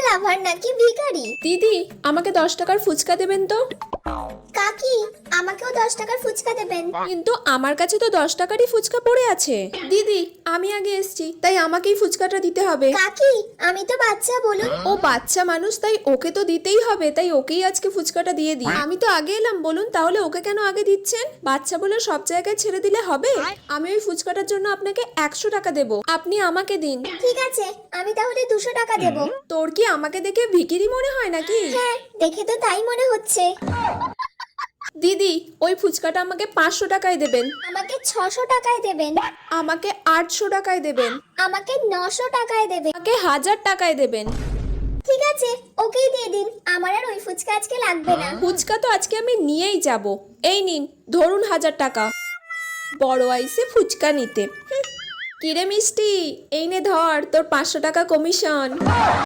লাভার নাকি ভিখারি? দিদি, আমাকে 10 টাকার ফুচকা দেবেন তো। কাকি, আমাকেও 10 টাকার ফুচকা দেবেন। কিন্তু আমার কাছে তো 10 টাকারই ফুচকা পড়ে আছে। দিদি, আমি আগে এসেছি, তাই আমাকেই ফুচকাটা দিতে হবে। কাকি, আমি তো বাচ্চা, বলুন। ও বাচ্চা মানুষ, তাই ওকে তো দিতেই হবে, তাই ওকেই আজকে ফুচকাটা দিয়ে দিই। আমি তো আগে এলাম, বলুন তাহলে ওকে কেন আগে দিচ্ছেন? বাচ্চা বলে সব জায়গায় ছেড়ে দিলে হবে? আমি ওই ফুচকাটার জন্য আপনাকে 100 টাকা দেবো, আপনি আমাকে দিন। ঠিক আছে, আমি তাহলে 200 টাকা দেব। তোর কি আমাকে দেখে ভিখিরি মনে হয় নাকি? হ্যাঁ, দেখে তো তাই মনে হচ্ছে। দিদি, ওই ফুচকাটা আমাকে 500 টাকায় দেবেন। আমাকে 600 টাকায় দেবেন। আমাকে 800 টাকায় দেবেন। আমাকে 900 টাকায় দেবেন। আমাকে 1000 টাকায় দেবেন। ঠিক আছে, ওকেই দিয়ে দিন। আমার আর ওই ফুচকা আজকে লাগবে না। ফুচকা তো আজকে আমি নিয়েই যাব। এই নিন, ধরুন 1000 টাকা। বড় আইসে ফুচকা নিতে। কিরে মিষ্টি, এই নে ধর তোর 500 টাকা কমিশন।